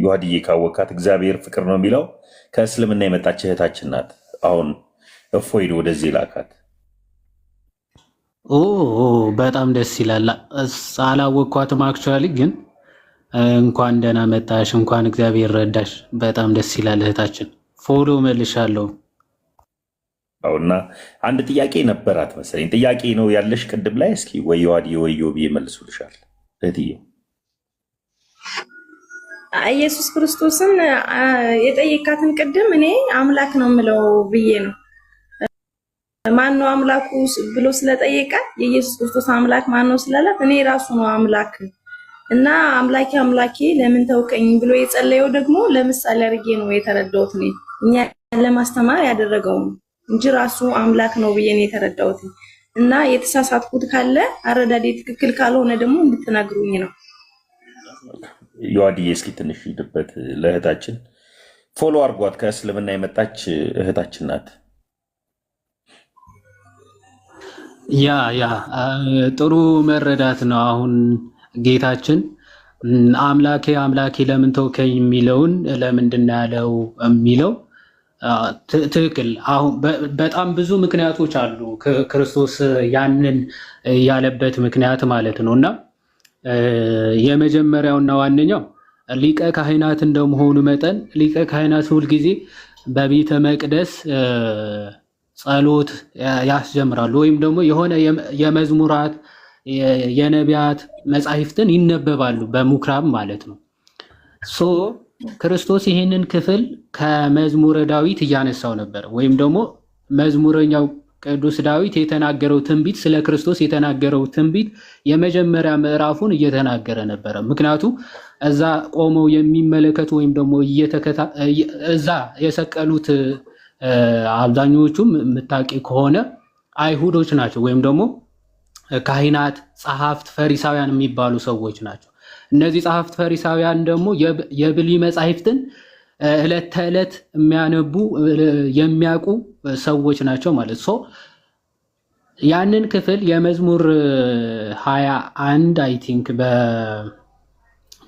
ዮሐድዬ ካወካት እግዚአብሔር ፍቅር ነው የሚለው ከእስልምና የመጣች እህታችን ናት። አሁን እፎይድ ወደዚህ ላካት። በጣም ደስ ይላል። አላወኳትም አክቹዋሊ፣ ግን እንኳን ደህና መጣሽ፣ እንኳን እግዚአብሔር ረዳሽ። በጣም ደስ ይላል እህታችን። ፎሎ መልሻለሁ። እና አንድ ጥያቄ ነበራት መሰለኝ። ጥያቄ ነው ያለሽ ቅድም ላይ። እስኪ ወይ ዮሐድዬ ወይ ዮብዬ መልሱልሻል እህትዬ። ኢየሱስ ክርስቶስን የጠየካትን ቅድም እኔ አምላክ ነው የምለው ብዬ ነው። ማን ነው አምላኩ ብሎ ስለጠየቃት የኢየሱስ ክርስቶስ አምላክ ማን ነው ስላላት እኔ ራሱ ነው አምላክ እና አምላኬ አምላኬ ለምን ተውከኝ ብሎ የጸለየው ደግሞ ለምሳሌ አድርጌ ነው የተረዳሁት። እኛ ለማስተማር ያደረገው ነው እንጂ ራሱ አምላክ ነው ብዬ ነው የተረዳሁት። እና የተሳሳትኩት ካለ አረዳዴ ትክክል ካልሆነ ደግሞ እንድትነግሩኝ ነው። ዮሐድዬ እስኪ ትንሽ ሂድበት ለእህታችን። ፎሎ አድርጓት። ከእስልምና የመጣች እህታችን ናት። ያ ጥሩ መረዳት ነው። አሁን ጌታችን አምላኬ አምላኬ ለምን ተውከኝ የሚለውን ለምንድን ነው ያለው የሚለው ትክክል። አሁን በጣም ብዙ ምክንያቶች አሉ ክርስቶስ ያንን ያለበት ምክንያት ማለት ነው። እና የመጀመሪያውና ዋነኛው ሊቀ ካህናት እንደመሆኑ መጠን ሊቀ ካህናት ሁልጊዜ በቤተ መቅደስ ጸሎት ያስጀምራሉ፣ ወይም ደግሞ የሆነ የመዝሙራት የነቢያት መጻሕፍትን ይነበባሉ በምኩራብ ማለት ነው። ክርስቶስ ይህንን ክፍል ከመዝሙረ ዳዊት እያነሳው ነበር፣ ወይም ደግሞ መዝሙረኛው ቅዱስ ዳዊት የተናገረው ትንቢት ስለ ክርስቶስ የተናገረው ትንቢት የመጀመሪያ ምዕራፉን እየተናገረ ነበረ። ምክንያቱም እዛ ቆመው የሚመለከቱ ወይም ደግሞ እዛ የሰቀሉት አብዛኞቹም የምታውቂ ከሆነ አይሁዶች ናቸው፣ ወይም ደግሞ ካህናት፣ ጸሐፍት፣ ፈሪሳውያን የሚባሉ ሰዎች ናቸው። እነዚህ ጸሐፍት ፈሪሳውያን ደግሞ የብሉይ መጻሕፍትን ዕለት ተዕለት የሚያነቡ የሚያውቁ ሰዎች ናቸው ማለት ነው። ያንን ክፍል የመዝሙር 21 አይ ቲንክ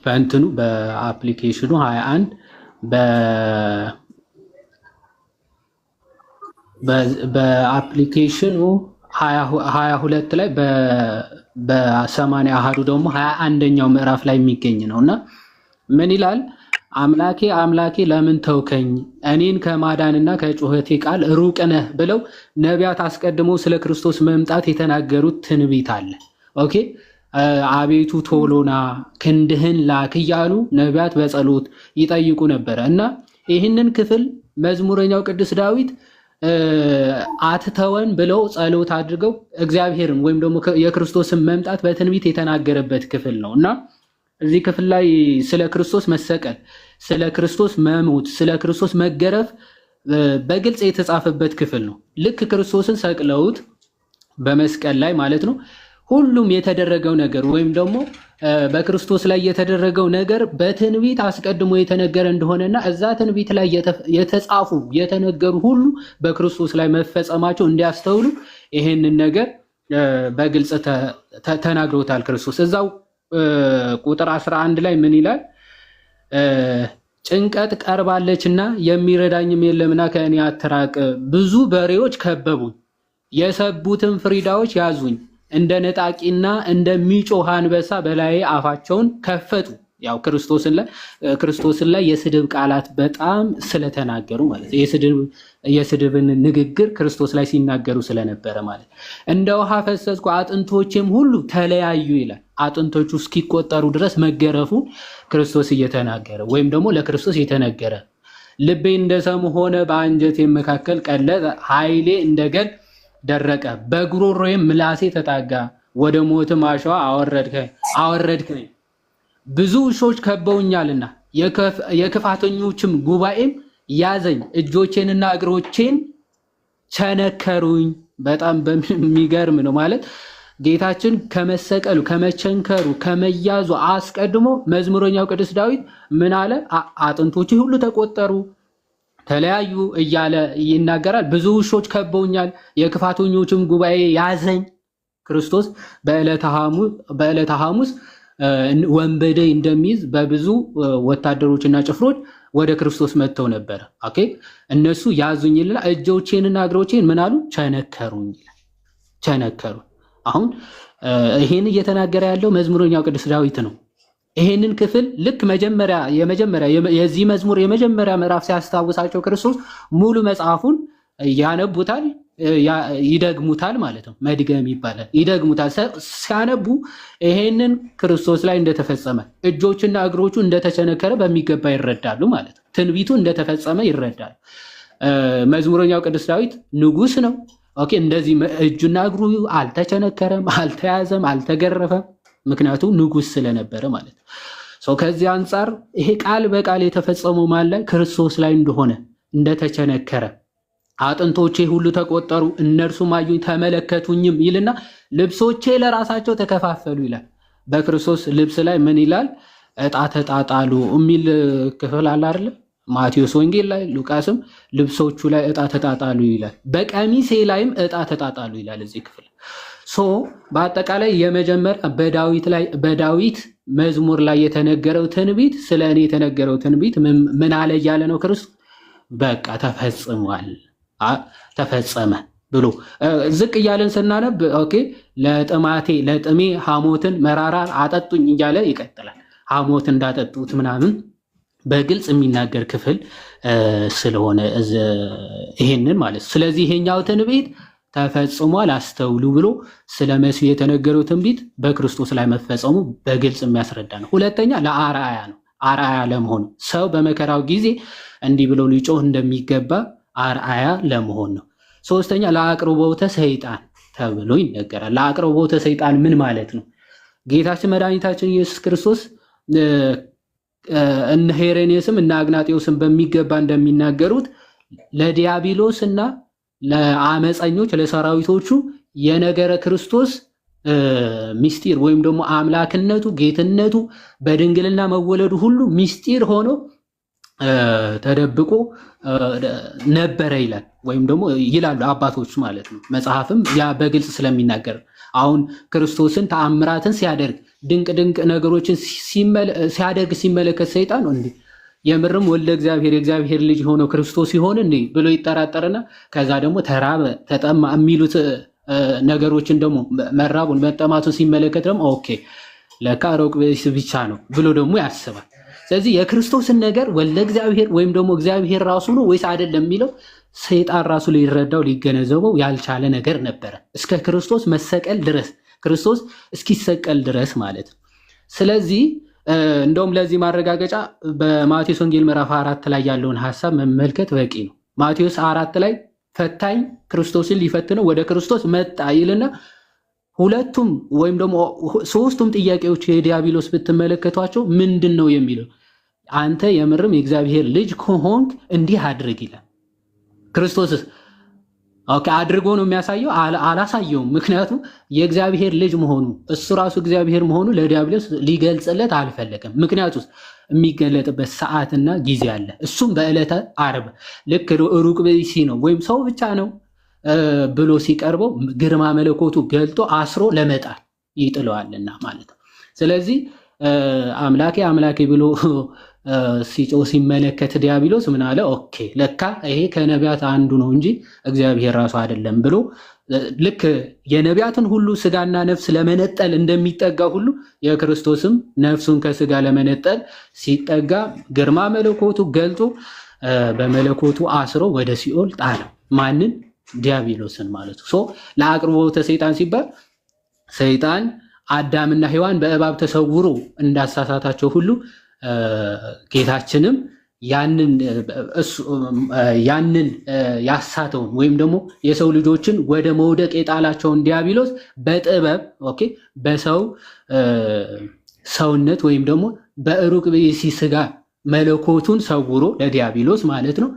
በእንትኑ በአፕሊኬሽኑ 21 በአፕሊኬሽኑ 22 ላይ በ80 አሃዱ ደግሞ 21ኛው ምዕራፍ ላይ የሚገኝ ነው እና ምን ይላል? አምላኬ አምላኬ ለምን ተውከኝ፣ እኔን ከማዳንና ከጩኸቴ ቃል ሩቅ ነህ ብለው ነቢያት አስቀድሞ ስለ ክርስቶስ መምጣት የተናገሩት ትንቢት አለ። ኦኬ፣ አቤቱ ቶሎና ክንድህን ላክ እያሉ ነቢያት በጸሎት ይጠይቁ ነበረ እና ይህንን ክፍል መዝሙረኛው ቅዱስ ዳዊት አትተወን ብለው ጸሎት አድርገው እግዚአብሔርን ወይም ደግሞ የክርስቶስን መምጣት በትንቢት የተናገረበት ክፍል ነው እና እዚህ ክፍል ላይ ስለ ክርስቶስ መሰቀል፣ ስለ ክርስቶስ መሞት፣ ስለ ክርስቶስ መገረፍ በግልጽ የተጻፈበት ክፍል ነው። ልክ ክርስቶስን ሰቅለውት በመስቀል ላይ ማለት ነው ሁሉም የተደረገው ነገር ወይም ደግሞ በክርስቶስ ላይ የተደረገው ነገር በትንቢት አስቀድሞ የተነገረ እንደሆነና እዛ ትንቢት ላይ የተጻፉ የተነገሩ ሁሉ በክርስቶስ ላይ መፈጸማቸው እንዲያስተውሉ ይሄንን ነገር በግልጽ ተናግሮታል ክርስቶስ። እዛው ቁጥር 11 ላይ ምን ይላል? ጭንቀት ቀርባለችና የሚረዳኝም የለምና ከእኔ አትራቅ። ብዙ በሬዎች ከበቡኝ፣ የሰቡትን ፍሪዳዎች ያዙኝ። እንደ ነጣቂና እንደሚጮህ አንበሳ በላይ አፋቸውን ከፈቱ። ያው ክርስቶስን ላይ የስድብ ቃላት በጣም ስለተናገሩ ማለት የስድብን ንግግር ክርስቶስ ላይ ሲናገሩ ስለነበረ ማለት እንደ ውሃ ፈሰስኩ አጥንቶቼም ሁሉ ተለያዩ ይላል። አጥንቶቹ እስኪቆጠሩ ድረስ መገረፉ ክርስቶስ እየተናገረ ወይም ደግሞ ለክርስቶስ የተነገረ። ልቤ እንደ ሰም ሆነ፣ በአንጀቴ መካከል ቀለጠ፣ ኃይሌ እንደገል ደረቀ፣ በጉሮሮዬም ምላሴ ተጣጋ፣ ወደ ሞትም አሸዋ አወረድከኝ። ብዙ ውሾች ከበውኛልና የክፋተኞችም ጉባኤም ያዘኝ፣ እጆቼንና እግሮቼን ቸነከሩኝ። በጣም በሚገርም ነው ማለት ጌታችን ከመሰቀሉ ከመቸንከሩ ከመያዙ አስቀድሞ መዝሙረኛው ቅዱስ ዳዊት ምን አለ? አጥንቶቼ ሁሉ ተቆጠሩ ተለያዩ እያለ ይናገራል። ብዙ ውሾች ከበውኛል፣ የክፋተኞችም ጉባኤ ያዘኝ። ክርስቶስ በዕለተ ሐሙስ ወንበዴ እንደሚይዝ በብዙ ወታደሮችና ጭፍሮች ወደ ክርስቶስ መጥተው ነበር። ኦኬ እነሱ ያዙኝ ይላል፣ እጆቼንና እግሮቼን ምን አሉ? ቸነከሩኝ ይላል። ቸነከሩ። አሁን ይሄን እየተናገረ ያለው መዝሙረኛው ቅዱስ ዳዊት ነው። ይሄንን ክፍል ልክ የዚህ መዝሙር የመጀመሪያ ምዕራፍ ሲያስታውሳቸው ክርስቶስ ሙሉ መጽሐፉን ያነቡታል፣ ይደግሙታል ማለት ነው። መድገም ይባላል። ይደግሙታል። ሲያነቡ ይሄንን ክርስቶስ ላይ እንደተፈጸመ እጆችና እግሮቹ እንደተቸነከረ በሚገባ ይረዳሉ ማለት ነው። ትንቢቱ እንደተፈጸመ ይረዳሉ። መዝሙረኛው ቅዱስ ዳዊት ንጉሥ ነው። ኦኬ እንደዚህ እጁና እግሩ አልተቸነከረም፣ አልተያዘም፣ አልተገረፈም። ምክንያቱም ንጉሥ ስለነበረ ማለት ነው። ከዚህ አንጻር ይሄ ቃል በቃል የተፈጸመው ማን ላይ? ክርስቶስ ላይ እንደሆነ እንደተቸነከረ አጥንቶቼ ሁሉ ተቆጠሩ፣ እነርሱም አዩኝ ተመለከቱኝም ይልና ልብሶቼ ለራሳቸው ተከፋፈሉ ይላል። በክርስቶስ ልብስ ላይ ምን ይላል? ዕጣ ተጣጣሉ የሚል ክፍል አለ አይደል? ማቴዎስ ወንጌል ላይ ሉቃስም ልብሶቹ ላይ ዕጣ ተጣጣሉ ይላል። በቀሚሴ ላይም ዕጣ ተጣጣሉ ይላል እዚህ ክፍል። በአጠቃላይ የመጀመሪያ በዳዊት መዝሙር ላይ የተነገረው ትንቢት ስለ እኔ የተነገረው ትንቢት ምን አለ እያለ ነው ክርስቶስ? በቃ ተፈጽሟል፣ ተፈጸመ ብሎ ዝቅ እያለን ስናነብ ኦኬ ለጥሜ ሐሞትን መራራ አጠጡኝ እያለ ይቀጥላል። ሐሞት እንዳጠጡት ምናምን በግልጽ የሚናገር ክፍል ስለሆነ ይሄንን ማለት ስለዚህ ይሄኛው ትንቢት ተፈጽሟል አስተውሉ ብሎ ስለ መሲሁ የተነገረው ትንቢት በክርስቶስ ላይ መፈጸሙ በግልጽ የሚያስረዳ ነው። ሁለተኛ ለአርአያ ነው። አርአያ ለመሆን ሰው በመከራው ጊዜ እንዲህ ብሎ ሊጮህ እንደሚገባ አርአያ ለመሆን ነው። ሶስተኛ ለአቅርቦተ ሰይጣን ተብሎ ይነገራል። ለአቅርቦተ ሰይጣን ምን ማለት ነው? ጌታችን መድኃኒታችን ኢየሱስ ክርስቶስ እነ ሄሬኔስም እና አግናጤዎስም በሚገባ እንደሚናገሩት ለዲያብሎስ እና ለአመፀኞች ለሰራዊቶቹ የነገረ ክርስቶስ ሚስጢር ወይም ደግሞ አምላክነቱ ጌትነቱ በድንግልና መወለዱ ሁሉ ሚስጢር ሆኖ ተደብቆ ነበረ ይላል። ወይም ደግሞ ይላሉ አባቶች ማለት ነው። መጽሐፍም ያ በግልጽ ስለሚናገር አሁን ክርስቶስን ተአምራትን ሲያደርግ ድንቅ ነገሮችን ሲያደርግ ሲመለከት ሰይጣን እንዴ የምርም ወልደ እግዚአብሔር የእግዚአብሔር ልጅ ሆኖ ክርስቶስ ይሆን እንዴ ብሎ ይጠራጠርና ከዛ ደግሞ ተራበ ተጠማ የሚሉት ነገሮችን ደግሞ መራቡን መጠማቱን ሲመለከት ደግሞ ኦኬ ለካ ሩቅ ብቻ ነው ብሎ ደግሞ ያስባል። ስለዚህ የክርስቶስን ነገር ወልደ እግዚአብሔር ወይም ደግሞ እግዚአብሔር ራሱ ነው ወይስ አይደለም የሚለው ሰይጣን ራሱ ሊረዳው ሊገነዘበው ያልቻለ ነገር ነበረ እስከ ክርስቶስ መሰቀል ድረስ ክርስቶስ እስኪሰቀል ድረስ ማለት ነው። ስለዚህ እንደውም ለዚህ ማረጋገጫ በማቴዎስ ወንጌል ምዕራፍ 4 ላይ ያለውን ሐሳብ መመልከት በቂ ነው። ማቴዎስ 4 ላይ ፈታኝ ክርስቶስን ሊፈትነው ወደ ክርስቶስ መጣ ይልና ሁለቱም ወይም ደግሞ ሶስቱም ጥያቄዎች የዲያብሎስ ብትመለከቷቸው ምንድን ነው የሚለው? አንተ የምርም የእግዚአብሔር ልጅ ከሆንክ እንዲህ አድርግ ይላል። ክርስቶስ ኦኬ አድርጎ ነው የሚያሳየው? አላሳየውም። ምክንያቱም የእግዚአብሔር ልጅ መሆኑ እሱ ራሱ እግዚአብሔር መሆኑ ለዲያብሎስ ሊገልጽለት አልፈለገም። ምክንያቱም የሚገለጥበት ሰዓትና ጊዜ አለ። እሱም በዕለተ ዓርብ ልክ ሩቅ ብእሲ ነው ወይም ሰው ብቻ ነው ብሎ ሲቀርበው ግርማ መለኮቱ ገልጦ አስሮ ለመጣል ይጥለዋልና ማለት ነው። ስለዚህ አምላኬ ብሎ ሲጮህ ሲመለከት ዲያብሎስ ምን አለ? ኦኬ ለካ ይሄ ከነቢያት አንዱ ነው እንጂ እግዚአብሔር ራሱ አይደለም ብሎ ልክ የነቢያትን ሁሉ ስጋና ነፍስ ለመነጠል እንደሚጠጋ ሁሉ የክርስቶስም ነፍሱን ከስጋ ለመነጠል ሲጠጋ ግርማ መለኮቱ ገልጦ በመለኮቱ አስሮ ወደ ሲኦል ጣለው። ማንን? ዲያብሎስን ማለት ነው። ለአቅርቦተ ሰይጣን ሲባል ሰይጣን አዳምና ሔዋን በእባብ ተሰውሮ እንዳሳሳታቸው ሁሉ ጌታችንም ያንን ያሳተውን ወይም ደግሞ የሰው ልጆችን ወደ መውደቅ የጣላቸውን ዲያብሎስ በጥበብ ኦኬ በሰው ሰውነት ወይም ደግሞ በሩቅ ብእሲ ስጋ መለኮቱን ሰውሮ ለዲያብሎስ ማለት ነው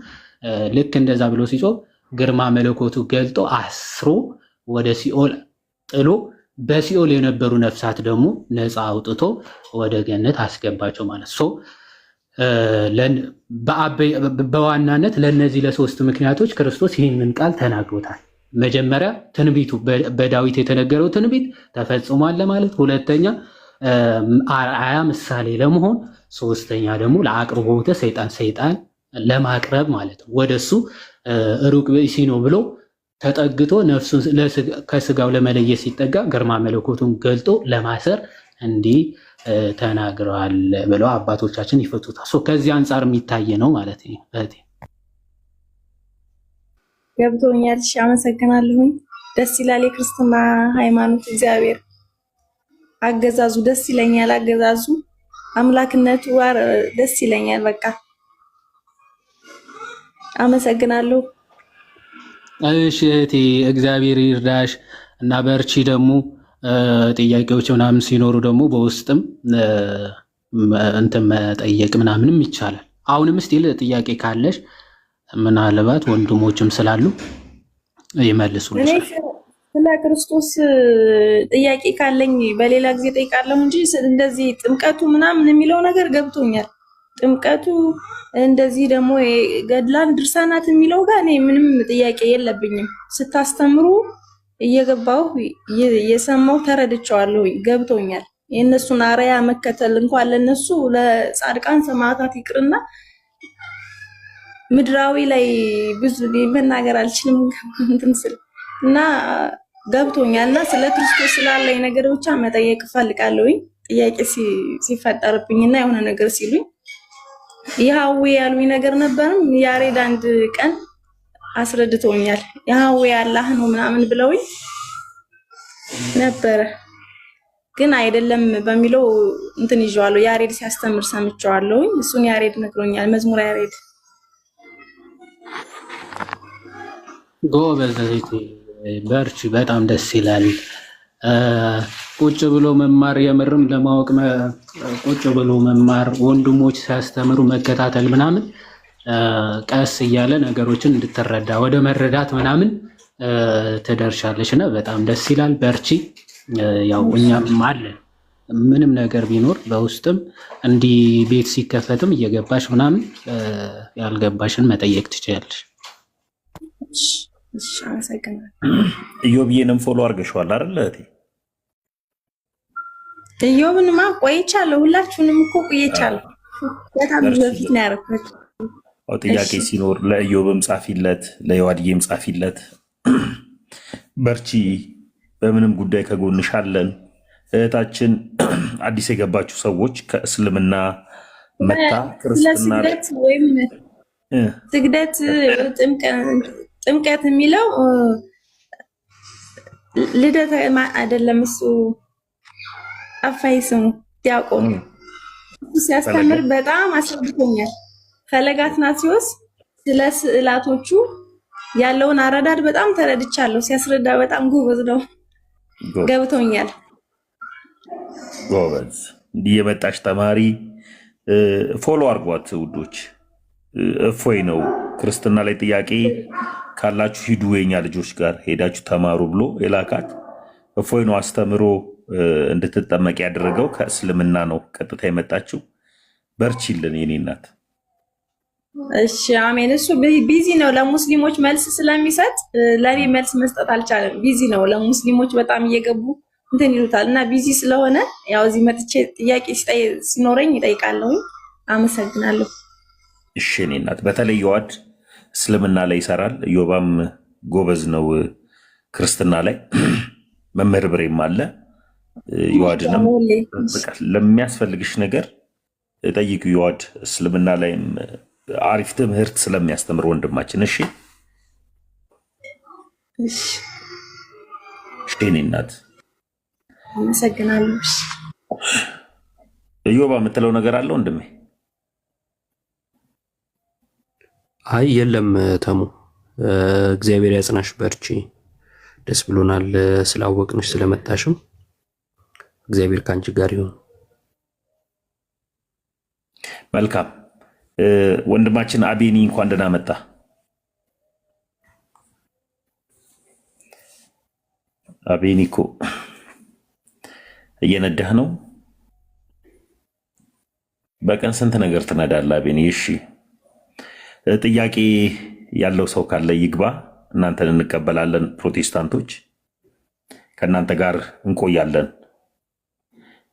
ልክ እንደዛ ብሎ ሲጮህ ግርማ መለኮቱ ገልጦ አስሮ ወደ ሲኦል ጥሎ በሲኦል የነበሩ ነፍሳት ደግሞ ነፃ አውጥቶ ወደ ገነት አስገባቸው ማለት ነው። በዋናነት ለነዚህ ለሶስት ምክንያቶች ክርስቶስ ይህንን ቃል ተናግሮታል። መጀመሪያ ትንቢቱ በዳዊት የተነገረው ትንቢት ተፈጽሟል ለማለት፣ ሁለተኛ አርአያ ምሳሌ ለመሆን፣ ሶስተኛ ደግሞ ለአቅርቦተ ሰይጣን ለማቅረብ ማለት ነው። ወደሱ ሩቅ ብእሲ ነው ብሎ ተጠግቶ ነፍሱን ከስጋው ለመለየት ሲጠጋ ግርማ መለኮቱን ገልጦ ለማሰር እንዲህ ተናግረዋል ብለው አባቶቻችን ይፈቱታል። ከዚህ አንጻር የሚታየ ነው ማለት ነው። እህቴ ገብቶኛል። እሺ አመሰግናለሁኝ። ደስ ይላል የክርስትና ሃይማኖት። እግዚአብሔር አገዛዙ ደስ ይለኛል። አገዛዙ አምላክነቱ ደስ ይለኛል። በቃ አመሰግናለሁ። እሺ እህቴ እግዚአብሔር ይርዳሽ እና በርቺ። ደግሞ ጥያቄዎች ምናምን ሲኖሩ ደግሞ በውስጥም እንትን መጠየቅ ምናምንም ይቻላል። አሁንም ስቲል ጥያቄ ካለሽ ምናልባት ወንድሞችም ስላሉ ይመልሱልሻል። ስለ ክርስቶስ ጥያቄ ካለኝ በሌላ ጊዜ ጠይቃለሁ እንጂ እንደዚህ ጥምቀቱ ምናምን የሚለው ነገር ገብቶኛል። ጥምቀቱ እንደዚህ ደግሞ ገድላን ድርሳናት የሚለው ጋር እኔ ምንም ጥያቄ የለብኝም። ስታስተምሩ እየገባሁ እየሰማሁ ተረድቼዋለሁ፣ ገብቶኛል። የእነሱን አርአያ መከተል እንኳን ለነሱ ለጻድቃን ሰማዕታት ይቅርና ምድራዊ ላይ ብዙ መናገር አልችልም እንትን ስል እና ገብቶኛል። እና ስለ ክርስቶስ ስላለኝ ነገር ብቻ መጠየቅ እፈልጋለሁኝ። ጥያቄ ሲፈጠርብኝና የሆነ ነገር ሲሉኝ ያህዌ ያሉኝ ነገር ነበርም ያሬድ አንድ ቀን አስረድቶኛል። ያህዌ አላህ ነው ምናምን ብለውኝ ነበረ፣ ግን አይደለም በሚለው እንትን ይዤዋለሁ። ያሬድ ሲያስተምር ሰምቼዋለሁኝ። እሱን ያሬድ ነግሮኛል። መዝሙር ያሬድ ጎበዝ እህቴ በርቺ። በጣም ደስ ይላል። ቁጭ ብሎ መማር የምርም ለማወቅ ቁጭ ብሎ መማር፣ ወንድሞች ሲያስተምሩ መከታተል ምናምን ቀስ እያለ ነገሮችን እንድትረዳ ወደ መረዳት ምናምን ትደርሻለሽ እና በጣም ደስ ይላል። በርቺ። ያው እኛም አለን ምንም ነገር ቢኖር በውስጥም እንዲህ ቤት ሲከፈትም እየገባሽ ምናምን ያልገባሽን መጠየቅ ትችያለሽ። እሺ አመሰግናለሁ። ኢዮብዬንም ፎሎ አድርገሽዋል አይደል እህቴ? ኢዮብንማ ቆይቻለሁ። ሁላችሁንም እኮ ቆይቻለሁ። በጣም በፊት ነው ያደረኩት። ጥያቄ ሲኖር ለኢዮብም ጻፊለት፣ ለዮሐድዬም ጻፊለት። በርቺ፣ በምንም ጉዳይ ከጎንሽ አለን። እህታችን አዲስ የገባችሁ ሰዎች ከእስልምና መታ ክርስትና ወይም ስግደት ጥምቀት የሚለው ልደት አይደለም። እሱ አፋይ ስሙ ዲያቆን ሲያስተምር በጣም አስረድቶኛል። ፈለገ አትናትዮስ ስለ ስዕላቶቹ ያለውን አረዳድ በጣም ተረድቻለሁ። ሲያስረዳ በጣም ጎበዝ ነው፣ ገብቶኛል። ጎበዝ። እንዲህ የመጣች ተማሪ ፎሎ አድርጓት ውዶች። እፎይ ነው። ክርስትና ላይ ጥያቄ ካላችሁ ሂዱ የኛ ልጆች ጋር ሄዳችሁ ተማሩ ብሎ የላካት እፎይ ነው። አስተምሮ እንድትጠመቅ ያደረገው ከእስልምና ነው ቀጥታ የመጣችው። በርቺልን የኔ እናት። እሺ አሜን። እሱ ቢዚ ነው፣ ለሙስሊሞች መልስ ስለሚሰጥ ለኔ መልስ መስጠት አልቻለም። ቢዚ ነው። ለሙስሊሞች በጣም እየገቡ እንትን ይሉታል እና ቢዚ ስለሆነ ያው እዚህ መጥቼ ጥያቄ ሲኖረኝ ይጠይቃለሁ። አመሰግናለሁ። እሺ የኔ እናት። በተለይ ዮሐድ እስልምና ላይ ይሰራል። ኢዮባም ጎበዝ ነው ክርስትና ላይ። መምህር ብሬም አለ። ዮሐድንም ለሚያስፈልግሽ ነገር ጠይቁ። ዮሐድ እስልምና ላይም አሪፍ ትምህርት ስለሚያስተምር ወንድማችን። እሺ የኔ እናት አመሰግናለሁ። ኢዮባ የምትለው ነገር አለ ወንድሜ? አይ የለም ተሙ፣ እግዚአብሔር ያጽናሽ፣ በርቺ። ደስ ብሎናል ስላወቅንሽ ስለመጣሽም። እግዚአብሔር ከአንቺ ጋር ይሁን። መልካም ወንድማችን አቤኒ እንኳን ደህና መጣ። አቤኒ እኮ እየነዳህ ነው። በቀን ስንት ነገር ትነዳለህ አቤኒ? እሺ ጥያቄ ያለው ሰው ካለ ይግባ። እናንተን እንቀበላለን። ፕሮቴስታንቶች ከእናንተ ጋር እንቆያለን።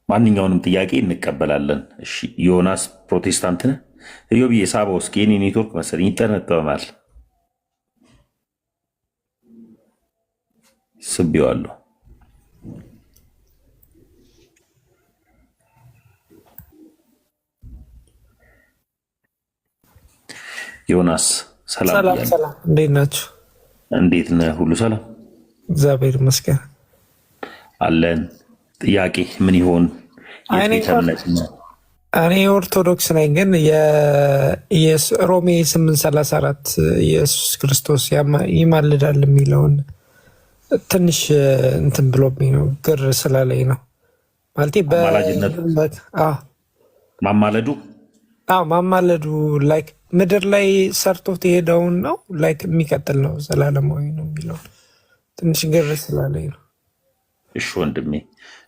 ማንኛውንም ጥያቄ እንቀበላለን። እሺ ዮናስ ፕሮቴስታንት ነህ? እዮብዬ ሳባው እስኪ የኔ ኔትወርክ መሰለኝ ይጠነጠማል። ስቤዋለሁ። ዮናስ ሰላም ሰላም ብያለሁ። ሰላም፣ እንዴት ናችሁ? እንዴት ነህ? ሁሉ ሰላም እግዚአብሔር ይመስገን አለን። ጥያቄ ምን ይሆን? እኔ የቤተ እምነት ነው። እኔ ኦርቶዶክስ ነኝ፣ ግን ሮሜ 8:34 ኢየሱስ ክርስቶስ ይማልዳል የሚለውን ትንሽ እንትን ብሎብኝ ነው፣ ግር ስላለኝ ነው። ማለቴ አማላጅነቱ ማማለዱ ማማለዱ ላይክ ምድር ላይ ሰርቶት የሄደውን ነው ላይክ የሚቀጥል ነው ዘላለማዊ ነው የሚለውን ትንሽ ግር ስላለኝ ነው። እሺ ወንድሜ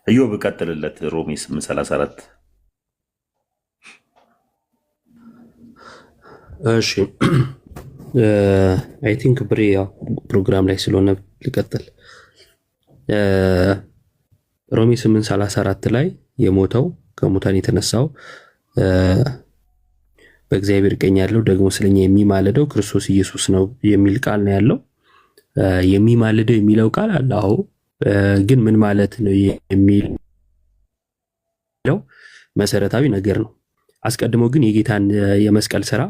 እዮብ ቀጥልለት። ሮሜ 8:34 እሺ አይ ቲንክ ብሬ ያው ፕሮግራም ላይ ስለሆነ ልቀጥል። ሮሜ 8:34 ላይ የሞተው ከሙታን የተነሳው በእግዚአብሔር ቀኝ ያለው ደግሞ ስለኛ የሚማልደው ክርስቶስ ኢየሱስ ነው የሚል ቃል ነው ያለው። የሚማልደው የሚለው ቃል አለ። አዎ፣ ግን ምን ማለት ነው የሚለው መሰረታዊ ነገር ነው። አስቀድሞ ግን የጌታን የመስቀል ስራ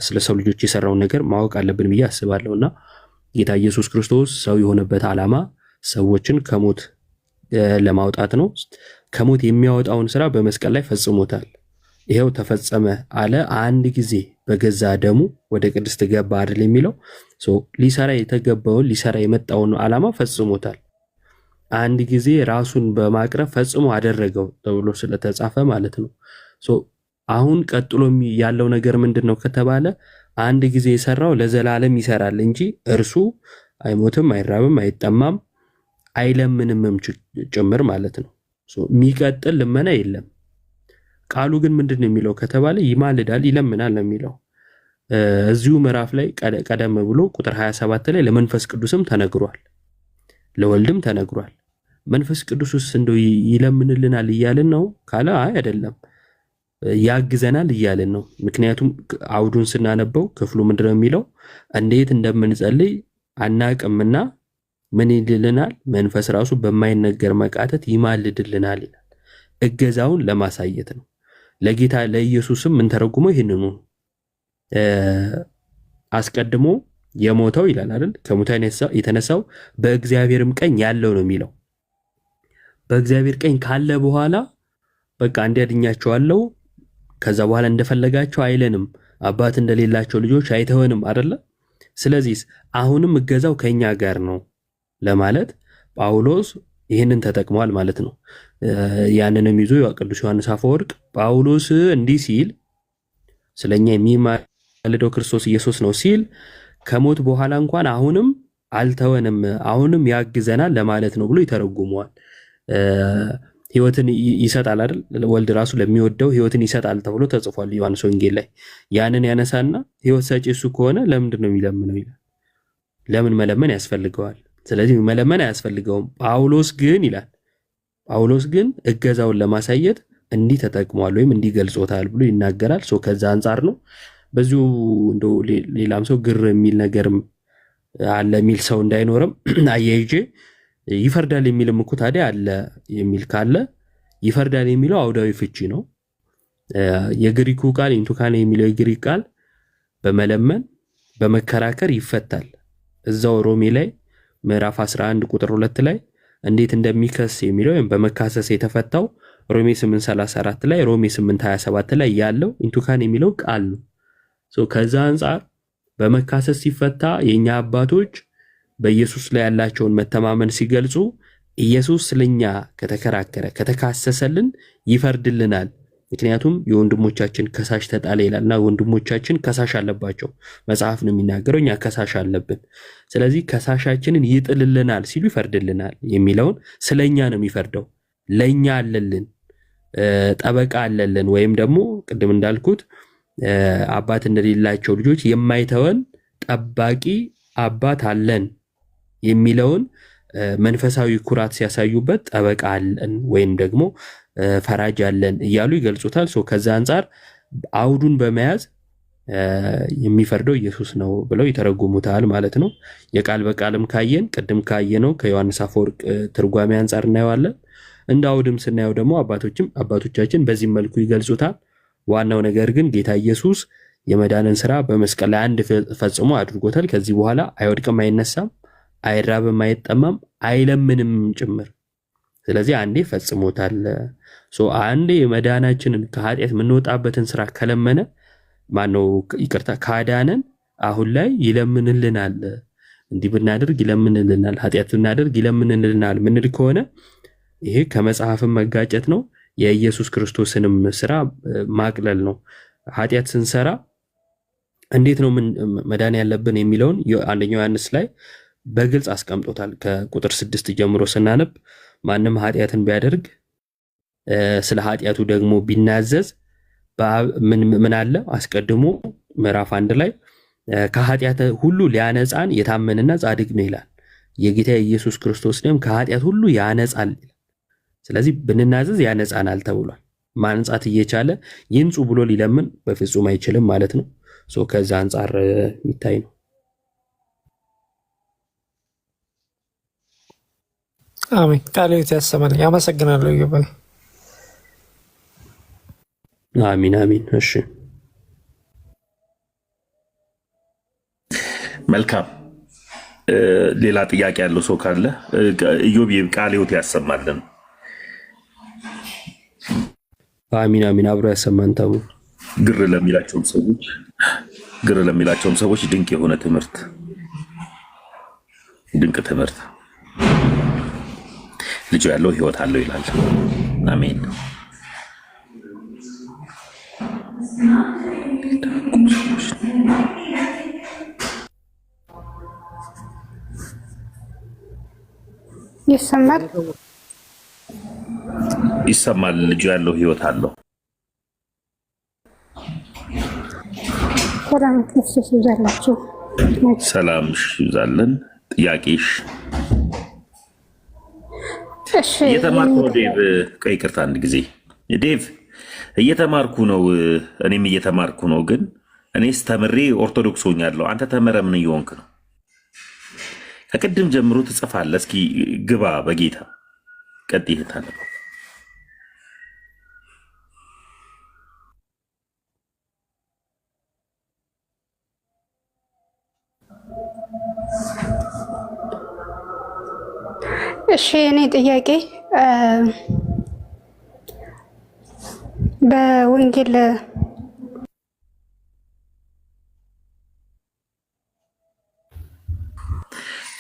ስለ ሰው ልጆች የሰራውን ነገር ማወቅ አለብን ብዬ አስባለሁ። እና ጌታ ኢየሱስ ክርስቶስ ሰው የሆነበት ዓላማ ሰዎችን ከሞት ለማውጣት ነው። ከሞት የሚያወጣውን ስራ በመስቀል ላይ ፈጽሞታል። ይሄው ተፈጸመ አለ። አንድ ጊዜ በገዛ ደሙ ወደ ቅድስት ገባ አይደል የሚለው ሊሰራ የተገባውን ሊሰራ የመጣውን ዓላማ ፈጽሞታል። አንድ ጊዜ ራሱን በማቅረብ ፈጽሞ አደረገው ተብሎ ስለተጻፈ ማለት ነው። አሁን ቀጥሎ ያለው ነገር ምንድን ነው ከተባለ አንድ ጊዜ የሰራው ለዘላለም ይሰራል እንጂ እርሱ አይሞትም፣ አይራብም፣ አይጠማም፣ አይለምንምም ጭምር ማለት ነው። የሚቀጥል ልመና የለም። ቃሉ ግን ምንድን ነው የሚለው ከተባለ ይማልዳል፣ ይለምናል ነው የሚለው። እዚሁ ምዕራፍ ላይ ቀደም ብሎ ቁጥር 27 ላይ ለመንፈስ ቅዱስም ተነግሯል፣ ለወልድም ተነግሯል። መንፈስ ቅዱስስ እንደው ይለምንልናል እያልን ነው ካለ አይ አይደለም፣ ያግዘናል እያልን ነው። ምክንያቱም አውዱን ስናነበው ክፍሉ ምንድነው የሚለው? እንዴት እንደምንጸልይ አናቅምና ምን ይልልናል? መንፈስ ራሱ በማይነገር መቃተት ይማልድልናል ይላል። እገዛውን ለማሳየት ነው። ለጌታ ለኢየሱስም ምን ተረጉሞ ይህንኑ አስቀድሞ የሞተው ይላል አይደል? ከሙታን የተነሳው በእግዚአብሔርም ቀኝ ያለው ነው የሚለው። በእግዚአብሔር ቀኝ ካለ በኋላ በቃ እንዲያድኛቸዋለሁ ከዛ በኋላ እንደፈለጋቸው አይለንም። አባት እንደሌላቸው ልጆች አይተወንም አይደለ? ስለዚህ አሁንም እገዛው ከኛ ጋር ነው ለማለት ጳውሎስ ይህንን ተጠቅሟል ማለት ነው። ያንንም ይዞ ቅዱስ ዮሐንስ አፈወርቅ ጳውሎስ እንዲህ ሲል ስለኛ የሚማልደው ክርስቶስ ኢየሱስ ነው ሲል ከሞት በኋላ እንኳን አሁንም አልተወንም፣ አሁንም ያግዘናል ለማለት ነው ብሎ ይተረጉመዋል። ሕይወትን ይሰጣል አይደል? ወልድ ራሱ ለሚወደው ሕይወትን ይሰጣል ተብሎ ተጽፏል ዮሐንስ ወንጌል ላይ። ያንን ያነሳና ሕይወት ሰጪ እሱ ከሆነ ለምንድን ነው የሚለምነው ይላል። ለምን መለመን ያስፈልገዋል? ስለዚህ መለመን አያስፈልገውም። ጳውሎስ ግን ይላል፣ ጳውሎስ ግን እገዛውን ለማሳየት እንዲህ ተጠቅሟል ወይም እንዲህ ገልጾታል ብሎ ይናገራል። ከዛ አንጻር ነው። በዚሁ እንደው ሌላም ሰው ግር የሚል ነገርም አለ የሚል ሰው እንዳይኖርም አያይጄ ይፈርዳል የሚልም እኮ ታዲያ አለ የሚል ካለ ይፈርዳል የሚለው አውዳዊ ፍቺ ነው። የግሪኩ ቃል ኢንቱካኔ የሚለው የግሪክ ቃል በመለመን በመከራከር ይፈታል። እዛው ሮሜ ላይ ምዕራፍ 11 ቁጥር 2 ላይ እንዴት እንደሚከስ የሚለው ወይም በመካሰስ የተፈታው ሮሜ 8:34 ላይ ሮሜ 8:27 ላይ ያለው ኢንቱካን የሚለው ቃል ነው። ከዛ አንጻር በመካሰስ ሲፈታ የኛ አባቶች በኢየሱስ ላይ ያላቸውን መተማመን ሲገልጹ ኢየሱስ ስለኛ ከተከራከረ ከተካሰሰልን ይፈርድልናል። ምክንያቱም የወንድሞቻችን ከሳሽ ተጣለ ይላልና ወንድሞቻችን ከሳሽ አለባቸው መጽሐፍ ነው የሚናገረው፣ እኛ ከሳሽ አለብን። ስለዚህ ከሳሻችንን ይጥልልናል ሲሉ ይፈርድልናል የሚለውን ስለኛ ነው የሚፈርደው። ለኛ አለልን ጠበቃ አለልን፣ ወይም ደግሞ ቅድም እንዳልኩት አባት እንደሌላቸው ልጆች የማይተወን ጠባቂ አባት አለን የሚለውን መንፈሳዊ ኩራት ሲያሳዩበት ጠበቃ አለን ወይም ደግሞ ፈራጅ አለን እያሉ ይገልጹታል። ከዛ አንጻር አውዱን በመያዝ የሚፈርደው ኢየሱስ ነው ብለው ይተረጉሙታል ማለት ነው። የቃል በቃልም ካየን ቅድም ካየነው ከዮሐንስ አፈወርቅ ትርጓሜ አንጻር እናየዋለን። እንደ አውድም ስናየው ደግሞ አባቶቻችን በዚህ መልኩ ይገልጹታል። ዋናው ነገር ግን ጌታ ኢየሱስ የመዳንን ስራ በመስቀል ላይ አንድ ፈጽሞ አድርጎታል። ከዚህ በኋላ አይወድቅም፣ አይነሳም፣ አይራብም፣ አይጠማም፣ አይለምንም ጭምር። ስለዚህ አንዴ ፈጽሞታል። አንዴ የመዳናችንን ከኃጢአት የምንወጣበትን ስራ ከለመነ ማነው ይቅርታ ካዳነን አሁን ላይ ይለምንልናል። እንዲህ ብናደርግ ይለምንልናል፣ ኃጢአት ብናደርግ ይለምንልናል ምንል ከሆነ ይሄ ከመጽሐፍም መጋጨት ነው፣ የኢየሱስ ክርስቶስንም ስራ ማቅለል ነው። ኃጢአት ስንሰራ እንዴት ነው መዳን ያለብን የሚለውን አንደኛው ዮሐንስ ላይ በግልጽ አስቀምጦታል። ከቁጥር 6 ጀምሮ ስናነብ ማንም ኃጢአትን ቢያደርግ ስለ ኃጢአቱ ደግሞ ቢናዘዝ ምን አለ አስቀድሞ ምዕራፍ 1 ላይ ከኃጢአት ሁሉ ሊያነጻን የታመነና ጻድቅ ነው ይላል። የጌታ የኢየሱስ ክርስቶስ ደም ከኃጢአት ሁሉ ያነጻል። ስለዚህ ብንናዘዝ ያነጻናል ተብሏል። ማንጻት እየቻለ ይንጹ ብሎ ሊለምን በፍጹም አይችልም ማለት ነው። ከዛ አንጻር የሚታይ ነው። አሜን። ቃል ያሰማል። ያመሰግናለሁ ይባል። አሚን አሚን። እሺ መልካም። ሌላ ጥያቄ ያለው ሰው ካለ ኢዮብ ቃል ሕይወት ያሰማልን። አሚን አሚን። አብሮ ያሰማን። ተሙ ግር ለሚላቸውም ሰዎች ድንቅ የሆነ ትምህርት፣ ድንቅ ትምህርት። ልጁ ያለው ሕይወት አለው ይላል። አሜን። ይሰማል። ልጁ ያለው ሕይወት አለው። ሰላም ክርስቶስ ይብዛላችሁ። ሰላም ይብዛልን። ጥያቄሽ? እሺ እየተማርኩ ነው ዴቭ። ቆይ ይቅርታ አንድ ጊዜ ዴቭ፣ እየተማርኩ ነው። እኔም እየተማርኩ ነው። ግን እኔስ ተምሬ ኦርቶዶክስ ሆኛለሁ። አንተ ተምረ ምን እየሆንክ ነው? ከቅድም ጀምሮ ትጽፋለህ። እስኪ ግባ በጌታ ቀጥይ። ታነው እሺ እኔ ጥያቄ በወንጌል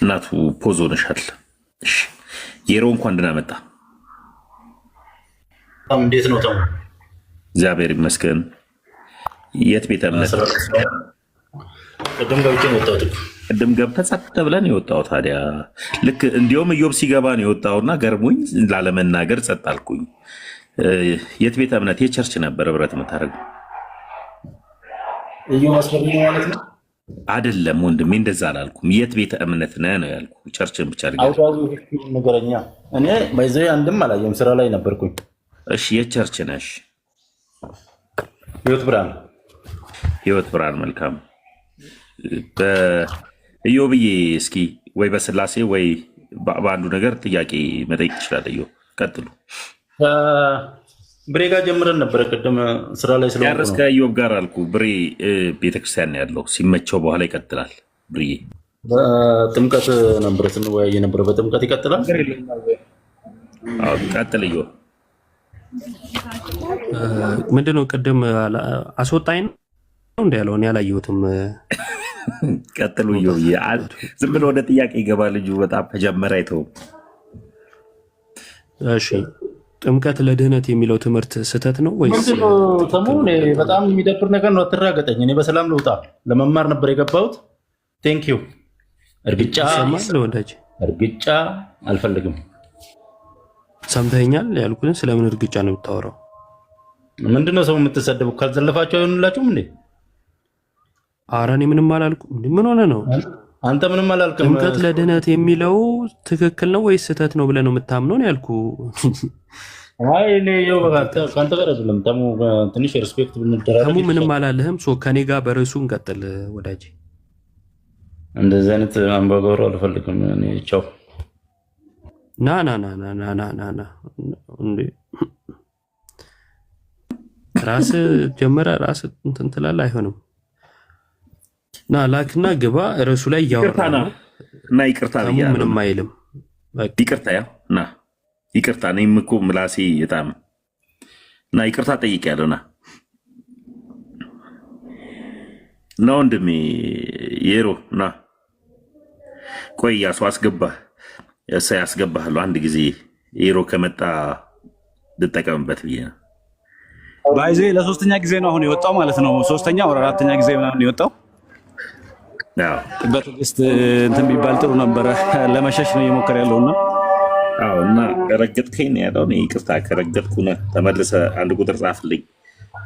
እናቱ ፖዝ ሆነሻል። እሺ የሮ እንኳን ደህና መጣ። እንዴት ነው ተሙ? እግዚአብሔር ይመስገን። የት ቤተ እምነት? ቅድም ገብቼ ነው የወጣሁት። ቅድም ገብተህ ጸጥ ብለን የወጣው ታዲያ ልክ እንዲሁም ኢዮብ ሲገባ ነው የወጣውና ገርሞኝ ላለመናገር ጸጥ አልኩኝ። የት ቤተ እምነት? የቸርች ነበር ህብረት የምታደርገው? ኢዮብ አስፈሪ ነው ማለት ነው? አይደለም ወንድሜ፣ እንደዛ አላልኩም። የት ቤተ እምነት ነህ ነው ያልኩ። ቸርችን ብቻ ነገረኛ። እኔ በዚህ አንድም አላየሁም፣ ስራ ላይ ነበርኩኝ። እሺ የት ቸርች ነሽ? ህይወት ብርሃን። ህይወት ብርሃን። መልካም። ኢዮብዬ እስኪ ወይ በስላሴ ወይ በአንዱ ነገር ጥያቄ መጠየቅ ትችላለህ። ኢዮብ ቀጥሉ። ብሬ ጋር ጀምረን ነበረ ቅድም ስራ ላይ ስለሆነ ያረስ ከኢዮብ ጋር አልኩ። ብሬ ቤተክርስቲያን ያለው ሲመቸው በኋላ ይቀጥላል። ብሬ በጥምቀት ነበረ ስንወያየ ነበረ። በጥምቀት ይቀጥላል። ቀጥል ኢዮብ። ምንድነው ቅድም አስወጣኝ ነው እንደ ያለው እኔ አላየሁትም። ቀጥሉ ኢዮብ። ዝም ብሎ ወደ ጥያቄ ይገባ ልጁ። በጣም ተጀመረ አይተው። እሺ ጥምቀት ለድህነት የሚለው ትምህርት ስህተት ነው ወይስ? በጣም የሚደብር ነገር ነው። አትራገጠኝ። እኔ በሰላም ልውጣ። ለመማር ነበር የገባሁት። ቴንክ ዩ። እርግጫ አልፈልግም። ሰምተኛል ያልኩትን ስለምን እርግጫ ነው የምታወራው? ምንድነው ሰው የምትሰደቡ? ካልዘለፋቸው አይሆንላችሁም እንዴ? ኧረ እኔ ምንም አላልኩም። ምን ሆነ ነው? አንተ ምንም አላልክም። ጥምቀት ለድህነት የሚለው ትክክል ነው ወይስ ስህተት ነው ብለህ ነው የምታምነው ነው ያልኩ። አይ እኔ ይኸው በቃ ከአንተ ጋር አይደለም ተሙ ትንሽ ሪስፔክት ብንደራረግ ተሙ ምንም አላለህም። ከኔ ጋር በርዕሱ እንቀጥል ወዳጅ። እንደዚህ አይነት አንባጓሮ አልፈልግም እኔ ቻው። ና እንዴ ራስ ጀመረ ራስ እንትን ትላለህ። አይሆንም። ና ላክና ግባ። ርዕሱ ላይ እያወራ እና ይቅርታ ብያለሁ። ምንም አይልም። ይቅርታ ያው ና ይቅርታ እኔም እኮ ምላሴ በጣም እና ይቅርታ ጠይቄያለሁ። ና ወንድሜ የሮ ና ቆይ ያሱ አስገባህ ያስገባሃለሁ። አንድ ጊዜ የሮ ከመጣ ልጠቀምበት ብዬ ነው። ባይዜ ለሶስተኛ ጊዜ ነው አሁን የወጣው ማለት ነው። ሶስተኛ ወር አራተኛ ጊዜ ምናምን የወጣው። በትዕግስት እንትን ቢባል ጥሩ ነበረ። ለመሸሽ ነው እየሞከረ ያለውና እና ረገጥከኝ ያለው እኔ ይቅርታ ከረገጥኩ ነው። ተመልሰህ አንድ ቁጥር ጻፍልኝ።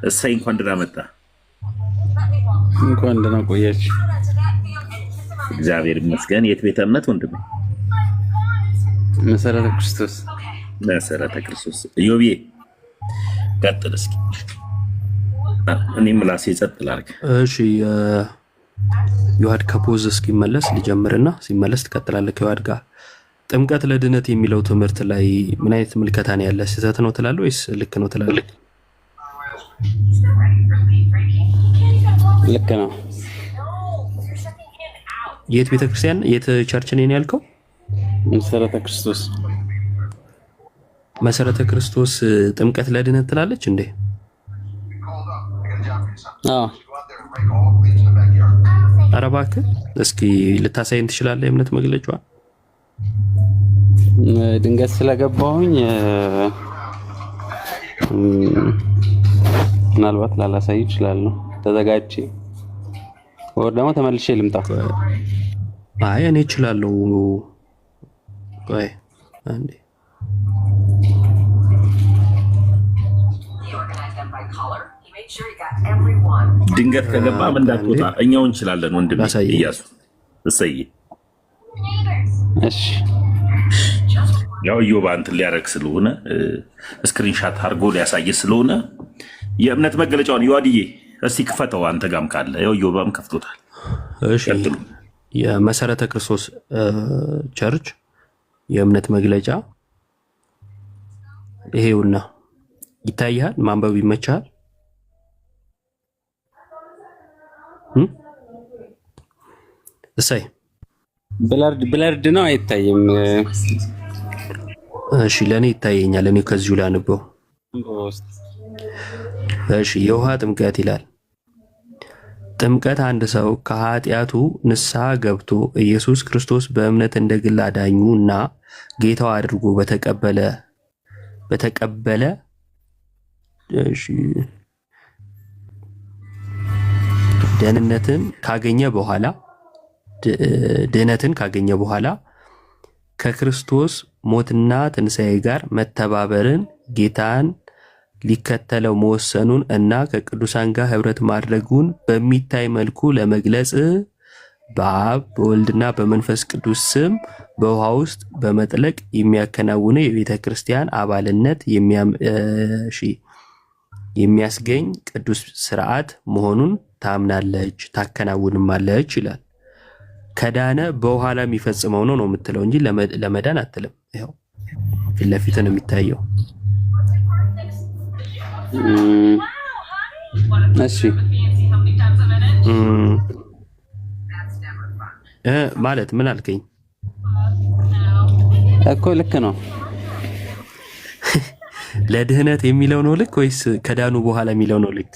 እሰይ እንኳን ደህና መጣ። እንኳን ደህና ቆያች። እግዚአብሔር ይመስገን። የት ቤተ እምነት ወንድሜ? መሰረተ ክርስቶስ። መሰረተ ክርስቶስ። ኢዮብዬ ቀጥል እስኪ። እኔ ምላሴ ጸጥ ላድርግ። እሺ ዮሐድ ከፖዝ እስኪመለስ ሊጀምርና ሲመለስ ትቀጥላለህ ከዮሐድ ጋር። ጥምቀት ለድነት የሚለው ትምህርት ላይ ምን አይነት ምልከታ ነው ያለ? ስህተት ነው ትላለህ ወይስ ልክ ነው ትላለህ? ልክ ነው። የት ቤተክርስቲያን የት ቸርች ነው ያልከው? መሰረተ ክርስቶስ። መሰረተ ክርስቶስ ጥምቀት ለድነት ትላለች እንዴ? አዎ። ኧረ እባክህ እስኪ ልታሳይን ትችላለህ? የእምነት መግለጫዋ ድንገት ስለገባሁኝ ምናልባት ላላሳይ እችላለሁ። ተዘጋጅ ወር ደግሞ ተመልሼ ልምጣ። አይ እኔ እችላለሁ። ቆይ አንዴ ድንገት ከገባም እንዳትወጣ እኛው እንችላለን ወንድሜ እያሱ። እሰይ እሺ። ያው ኢዮብ እንትን ሊያደርግ ስለሆነ ስክሪንሻት አድርጎ ሊያሳይ ስለሆነ የእምነት መገለጫውን ዮሐድዬ እስቲ ክፈተው አንተ ጋም ካለ። ያው ኢዮብም ከፍቶታል። እሺ የመሰረተ ክርስቶስ ቸርች የእምነት መግለጫ ይሄውና ይታያል። ማንበብ ይመቻል። እሰይ ብለርድ ነው አይታይም። እሺ ለኔ ይታየኛል። እኔ ከዚሁ ላንበው። እሺ የውሃ ጥምቀት ይላል። ጥምቀት አንድ ሰው ከኃጢአቱ ንስሐ ገብቶ ኢየሱስ ክርስቶስ በእምነት እንደ ግል አዳኙ እና ጌታው አድርጎ በተቀበለ ድህነትን ካገኘ በኋላ ከክርስቶስ ሞትና ትንሣኤ ጋር መተባበርን ጌታን ሊከተለው መወሰኑን እና ከቅዱሳን ጋር ህብረት ማድረጉን በሚታይ መልኩ ለመግለጽ በአብ በወልድና በመንፈስ ቅዱስ ስም በውሃ ውስጥ በመጥለቅ የሚያከናውነው የቤተ ክርስቲያን አባልነት የሚያስገኝ ቅዱስ ስርዓት መሆኑን ታምናለች፣ ታከናውንማለች ይላል። ከዳነ በኋላ የሚፈጽመው ነው የምትለው እንጂ ለመዳን አትልም። ይኸው ፊት ለፊት ነው የሚታየው። እሺ ማለት ምን አልከኝ እኮ? ልክ ነው። ለድህነት የሚለው ነው ልክ ወይስ ከዳኑ በኋላ የሚለው ነው ልክ?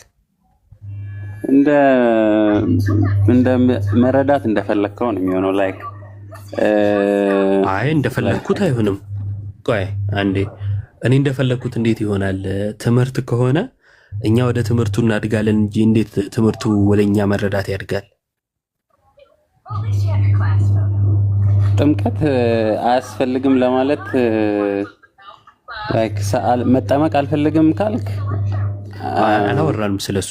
እንደ መረዳት እንደፈለግከው ነው የሚሆነው። ላይክ አይ እንደፈለግኩት አይሆንም። ቆይ አንዴ እኔ እንደፈለግኩት እንዴት ይሆናል? ትምህርት ከሆነ እኛ ወደ ትምህርቱ እናድጋለን እንጂ እንዴት ትምህርቱ ወደኛ መረዳት ያድጋል? ጥምቀት አያስፈልግም ለማለት ላይክ መጠመቅ አልፈልግም ካልክ አላወራንም ስለሱ።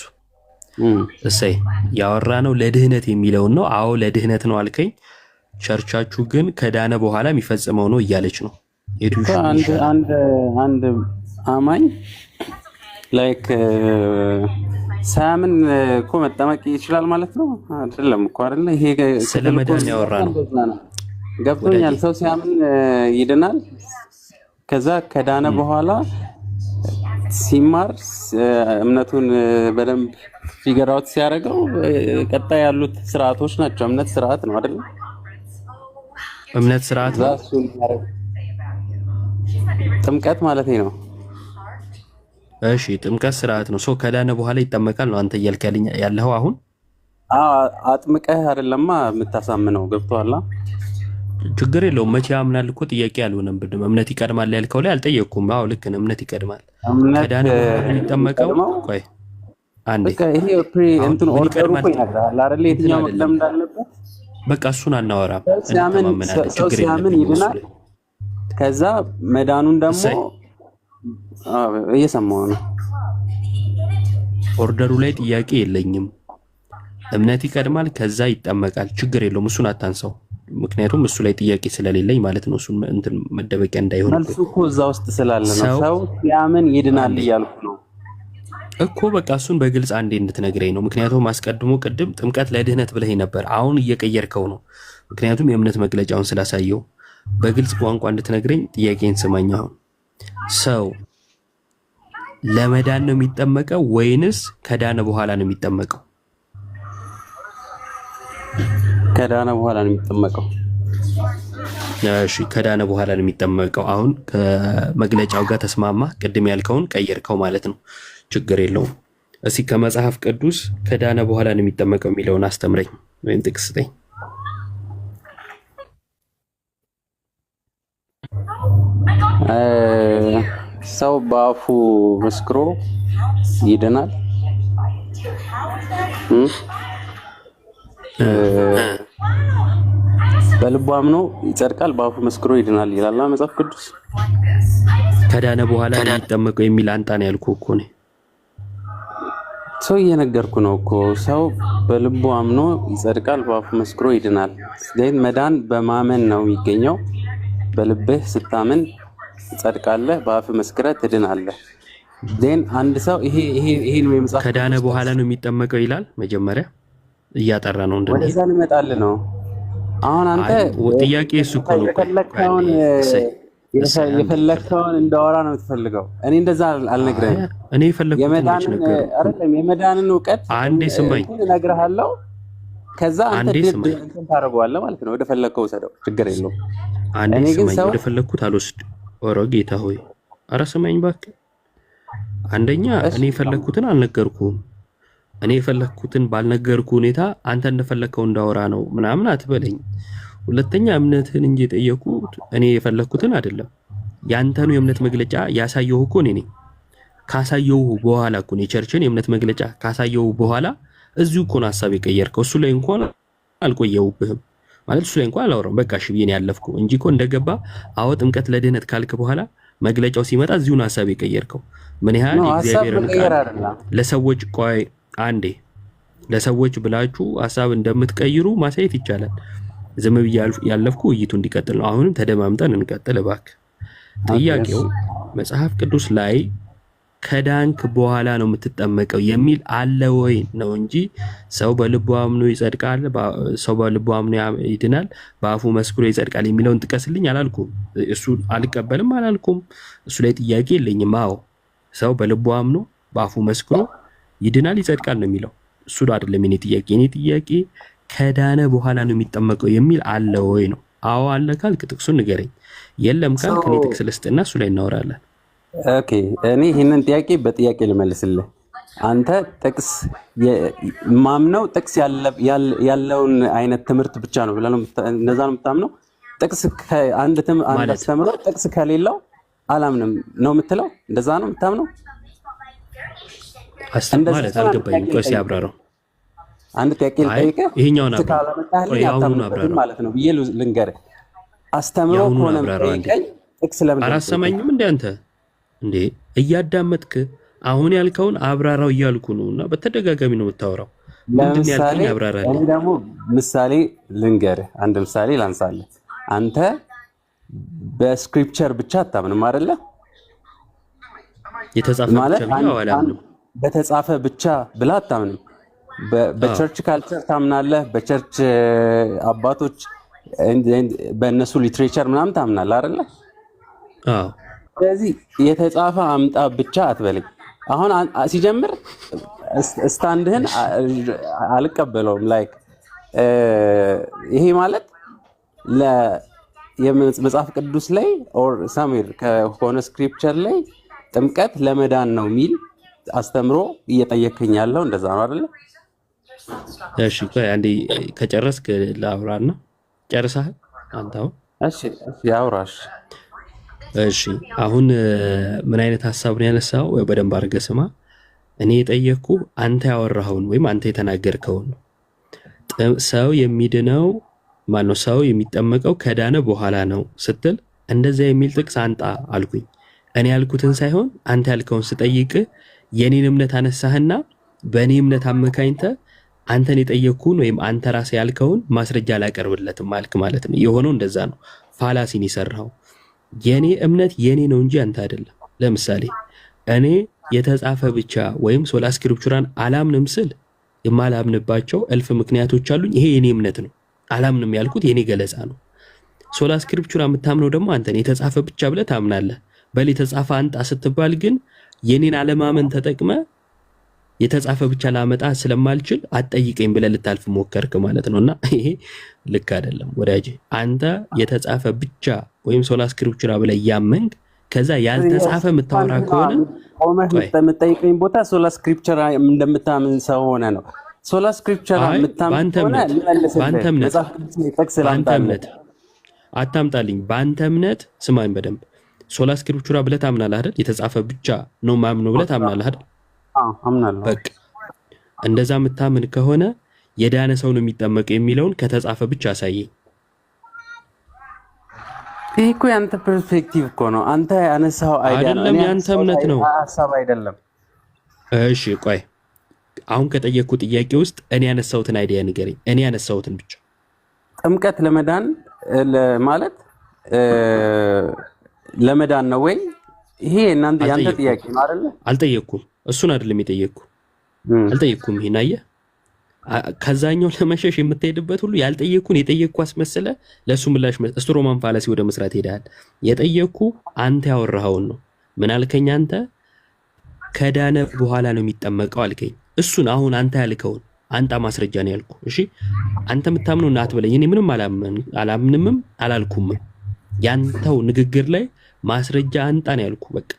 እሰይ ያወራነው ለድህነት የሚለውን ነው። አዎ ለድህነት ነው አልከኝ። ቸርቻችሁ ግን ከዳነ በኋላ የሚፈጽመው ነው እያለች ነው። አማኝ ላይክ ሳያምን እኮ መጠመቅ ይችላል ማለት ነው አይደለም እኮ አይደለ? ይሄ ስለ መዳን ያወራ ነው። ገብቶኛል። ሰው ሲያምን ይድናል። ከዛ ከዳነ በኋላ ሲማር እምነቱን በደንብ ፊገር አውት ሲያደርገው ቀጣይ ያሉት ስርዓቶች ናቸው። እምነት ስርዓት ነው አይደል? እምነት ስርዓት ነው። ጥምቀት ማለት ነው። እሺ ጥምቀት ስርዓት ነው። ከዳነ በኋላ ይጠመቃል ነው አንተ እያልክ ያለኸው አሁን? አጥምቀህ አይደለማ የምታሳምነው። ገብቶሃል? ችግር የለውም። መቼ ያምናል እኮ ጥያቄ አልሆነም። ብድም እምነት ይቀድማል ያልከው ላይ አልጠየቅኩም። አዎ ልክ ነው፣ እምነት ይቀድማል። ከዳነ በኋላ የሚጠመቀው ቆይ አንዴ ይሄ እንትን ኦርደሩ እኮ ይነግራል አይደል? የትኛው መቅደም እንዳለበት በቃ እሱን አናወራም። ሰው ሲያምን ይድናል። ከዛ መዳኑን ደግሞ እየሰማሁ ነው። ኦርደሩ ላይ ጥያቄ የለኝም። እምነት ይቀድማል፣ ከዛ ይጠመቃል። ችግር የለውም። እሱን አታንሳው፣ ምክንያቱም እሱ ላይ ጥያቄ ስለሌለኝ ማለት ነው። እሱን እንትን መደበቂያ እንዳይሆን መልሱ እኮ እዛ ውስጥ ስላለ ነው። ሰው ሲያምን ይድናል እያልኩ ነው እኮ። በቃ እሱን በግልጽ አንዴ እንድትነግረኝ ነው። ምክንያቱም አስቀድሞ ቅድም ጥምቀት ለድህነት ብለህ ነበር፣ አሁን እየቀየርከው ነው። ምክንያቱም የእምነት መግለጫውን ስላሳየው በግልጽ ቋንቋ እንድትነግረኝ ጥያቄን ስማኝ። አሁን ሰው ለመዳን ነው የሚጠመቀው ወይንስ ከዳነ በኋላ ነው የሚጠመቀው? ከዳነ በኋላ ነው የሚጠመቀው። እሺ ከዳነ በኋላ ነው የሚጠመቀው። አሁን ከመግለጫው ጋር ተስማማ? ቅድም ያልከውን ቀየርከው ማለት ነው። ችግር የለውም። እስኪ ከመጽሐፍ ቅዱስ ከዳነ በኋላ ነው የሚጠመቀው የሚለውን አስተምረኝ ወይም ጥቅስ ስጠኝ። ሰው በአፉ መስክሮ ይድናል፣ በልቡ አምኖ ይጸድቃል፣ በአፉ መስክሮ ይድናል ይላል መጽሐፍ ቅዱስ። ከዳነ በኋላ የሚጠመቀው የሚል አንጣን ያልኩህ እኮ ነው። ሰው እየነገርኩ ነው እኮ። ሰው በልቡ አምኖ ይጸድቃል፣ በአፉ መስክሮ ይድናል። ስለዚህ መዳን በማመን ነው የሚገኘው። በልብህ ስታምን ትጸድቃለህ፣ በአፍህ መስክረህ ትድናለህ። ዜን አንድ ሰው ይሄ ነው የመጽሐፍ ከዳነ በኋላ ነው የሚጠመቀው ይላል። መጀመሪያ እያጠራ ነው እንደዚህ ወደዛ ልመጣልህ ነው። አሁን አንተ ጥያቄ እሱ እኮ ነው። የፈለከውን እንዳወራ ነው የምትፈልገው። እኔ እንደዛ አልነግርህም። እኔ የፈለኩት የመዳንን እውቀት አንዴ ስማኝ እነግርሃለሁ። ከዛ አንተ እንትን ታደርገዋለህ ማለት ነው። ወደ ፈለከው ውሰደው፣ ችግር የለውም። አንዴ ስማኝ። ወደ ፈለኩት አልወስድ። ኦሮ ጌታ ሆይ ኧረ ስማኝ እባክህ። አንደኛ እኔ የፈለኩትን አልነገርኩም። እኔ የፈለኩትን ባልነገርኩ ሁኔታ አንተ እንደፈለከው እንዳወራ ነው ምናምን አትበለኝ። ሁለተኛ እምነትህን እንጂ የጠየኩት እኔ የፈለኩትን አይደለም። ያንተኑ የእምነት መግለጫ ያሳየው እኮ እኔ ነኝ። ካሳየው በኋላ እኮ የቸርችን የእምነት መግለጫ ካሳየው በኋላ እዚሁ እኮ ነው ሐሳብ የቀየርከው። እሱ ላይ እንኳን አልቆየውብህም ማለት እሱ ላይ እንኳን አላወራም። በቃ እሺ ብዬ ነው ያለፍኩ እንጂ እኮ እንደገባ አዎ ጥምቀት ለድህነት ካልክ በኋላ መግለጫው ሲመጣ እዚሁ ነው ሐሳብ የቀየርከው። ምን ያህል እግዚአብሔርን ቃል ለሰዎች ቆይ አንዴ ለሰዎች ብላችሁ ሐሳብ እንደምትቀይሩ ማሳየት ይቻላል። ዝም ብዬ ያለፍኩ ውይይቱ እንዲቀጥል ነው። አሁንም ተደማምጠን እንቀጥል እባክህ። ጥያቄው መጽሐፍ ቅዱስ ላይ ከዳንክ በኋላ ነው የምትጠመቀው የሚል አለ ወይ ነው እንጂ ሰው በልቡ አምኖ ይጸድቃል፣ ሰው በልቡ አምኖ ይድናል፣ በአፉ መስክሮ ይጸድቃል የሚለውን ጥቀስልኝ አላልኩም። እሱ አልቀበልም አላልኩም። እሱ ላይ ጥያቄ የለኝም። አዎ ሰው በልቡ አምኖ በአፉ መስክሮ ይድናል ይጸድቃል ነው የሚለው። እሱ አይደለም የኔ ጥያቄ። የኔ ጥያቄ ከዳነ በኋላ ነው የሚጠመቀው የሚል አለ ወይ ነው። አዎ አለ ካልክ ጥቅሱን ንገረኝ። የለም ካልክ እኔ ጥቅስ ልስጥና እሱ ላይ እናወራለን። ኦኬ እኔ ይሄንን ጥያቄ በጥያቄ ልመልስልህ። አንተ ጥቅስ ማምነው ጥቅስ ያለውን አይነት ትምህርት ብቻ ነው ብለህ ነው እንደዛ ነው የምታምነው? ጥቅስ አንድ አስተምሮ ጥቅስ ከሌለው አላምንም ነው የምትለው? እንደዛ ነው የምታምነው? ማለት አልገባኝም። ቆይ ሲያብራራው አንድ ጥያቄ ልጠይቅህ። ይሄኛውን አብራራው ማለት ነው ብዬ ልንገርህ። አስተምሮ ከሆነ የምጠይቀኝ ጥቅስ ለምን አላሰማኝም? እንደ አንተ እንዴ እያዳመጥክ አሁን ያልከውን አብራራው እያልኩ ነውና በተደጋጋሚ ነው የምታወራው። ምንድን ያልከኝ አብራራለሁ። እኔ ደግሞ ምሳሌ ልንገርህ። አንድ ምሳሌ ላንሳለህ። አንተ በስክሪፕቸር ብቻ አታምንም አይደለ? የተጻፈ ማለት ብቻ ነው አላምንም። በተጻፈ ብቻ ብላ አታምንም። በቸርች ካልቸር ታምናለህ። በቸርች አባቶች በእነሱ ሊትሬቸር ምናምን ታምናለህ አይደለ? አዎ። ስለዚህ የተጻፈ አምጣ ብቻ አትበልኝ። አሁን ሲጀምር ስታንድህን አልቀበለውም። ላይክ ይሄ ማለት የመጽሐፍ ቅዱስ ላይ ኦር ሳምዌር ከሆነ ስክሪፕቸር ላይ ጥምቀት ለመዳን ነው የሚል አስተምሮ እየጠየከኝ ያለው እንደዛ ነው አይደለ? እሺ ቆይ አንዴ ከጨረስክ ላውራና ጨርሰሃል አንተው? እሺ አውራሽ። እሺ አሁን ምን አይነት ሐሳብ ነው ያነሳው? በደንብ አድርገህ ስማ። እኔ የጠየቅኩ አንተ ያወራኸውን ወይም አንተ የተናገርከውን ነው። ሰው የሚድነው ማነው? ሰው የሚጠመቀው ከዳነ በኋላ ነው ስትል እንደዛ የሚል ጥቅስ አንጣ አልኩኝ። እኔ ያልኩትን ሳይሆን አንተ ያልከውን ስጠይቅ የኔን እምነት አነሳህና በእኔ እምነት አመካኝተህ አንተን የጠየቅኩን ወይም አንተ ራስህ ያልከውን ማስረጃ አላቀርብለትም አልክ ማለት ነው። የሆነው እንደዛ ነው። ፋላሲን ይሰራው የኔ እምነት የኔ ነው እንጂ አንተ አይደለም። ለምሳሌ እኔ የተጻፈ ብቻ ወይም ሶላ ስክሪፕቹራን አላምንም ስል የማላምንባቸው እልፍ ምክንያቶች አሉኝ። ይሄ የኔ እምነት ነው። አላምንም ያልኩት የኔ ገለጻ ነው። ሶላ ስክሪፕቹራ የምታምነው ደግሞ አንተ ነው። የተጻፈ ብቻ ብለህ ታምናለህ። በል የተጻፈ አንጣ ስትባል ግን የኔን አለማመን ተጠቅመ የተጻፈ ብቻ ላመጣ ስለማልችል አትጠይቀኝ ብለህ ልታልፍ ሞከርክ ማለት ነውና ይሄ ልክ አይደለም ወዳጄ። አንተ የተጻፈ ብቻ ወይም ሶላ ስክሪፕቹራ ብለህ ያመንክ ከዛ ያልተጻፈ የምታወራ ከሆነ ቆመህ የምትጠይቀኝ ቦታ ሶላ ስክሪፕቸራ እንደምታምን ሰው ሆነ ነው። ሶላ ስክሪፕቸራ የምታምን ከሆነ በአንተ እምነት አታምጣልኝ። በአንተ እምነት ስማኝ በደንብ ሶላ ስክሪፕቹራ ብለህ ታምናለህ አይደል? የተጻፈ ብቻ ነው ማምነው ብለህ ታምናለህ አይደል? አምናለሁ። በቃ እንደዛ የምታምን ከሆነ የዳነ ሰው ነው የሚጠመቀው የሚለውን ከተጻፈ ብቻ አሳየኝ። ይሄ እኮ ያንተ ፐርስፔክቲቭ እኮ ነው። አንተ ያነሳው አይደለም፣ ያንተ እምነት ነው፣ ሐሳብ አይደለም። እሺ ቆይ አሁን ከጠየቅኩ ጥያቄ ውስጥ እኔ ያነሳሁትን አይዲያ ንገረኝ። እኔ ያነሳሁትን ብቻ። ጥምቀት ለመዳን ማለት ለመዳን ነው ወይ? ይሄ ያንተ ጥያቄ ነው አይደለ? አልጠየቅኩም። እሱን አይደለም የጠየቅኩ። አልጠየቅኩም። ይሄን አየህ፣ ከዛኛው ለመሸሽ የምትሄድበት ሁሉ ያልጠየቅኩን የጠየቅኩ አስመስለ ለሱ ምላሽ ስትሮማን ፋላሲ ወደ መስራት ሄዳል። የጠየቅኩ አንተ ያወራኸውን ነው። ምን አልከኝ? አንተ ከዳነ በኋላ ነው የሚጠመቀው አልከኝ። እሱን አሁን አንተ ያልከውን አንጣ ማስረጃ ነው ያልኩ። እሺ አንተ የምታምነው እና አትበለኝ። እኔ ምንም አላምንምም አላልኩም። ያንተው ንግግር ላይ ማስረጃ አንጣ ነው ያልኩ። በቃ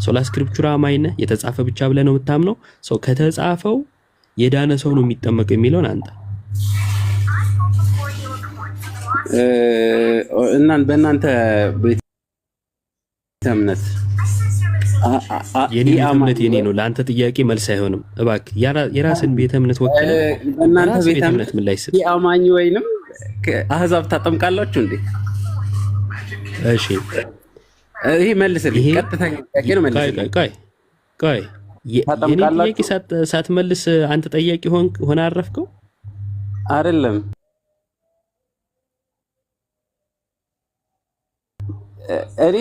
ሶላ ስክሪፕቹራ ማይነ የተጻፈ ብቻ ብለህ ነው የምታምነው። ሰው ከተጻፈው የዳነ ሰው ነው የሚጠመቀው የሚለውን አንጣ። በእናንተ ቤተ እምነት የኔ እምነት የኔ ነው። ለአንተ ጥያቄ መልስ አይሆንም። እባክህ የራስን ቤተ እምነት ወክለ እናንተ ቤተ እምነት ምን ላይ ስል አማኝ ወይንም አህዛብ ታጠምቃላችሁ እንዴ? እሺ ይሄ መልስልኝ። ቀጥተኛ ጥያቄ ነው። መልስልኝ። ቆይ የኔ ጥያቄ ሳትመልስ አንተ ጠያቂ ሆነ አረፍከው አይደለም? እኔ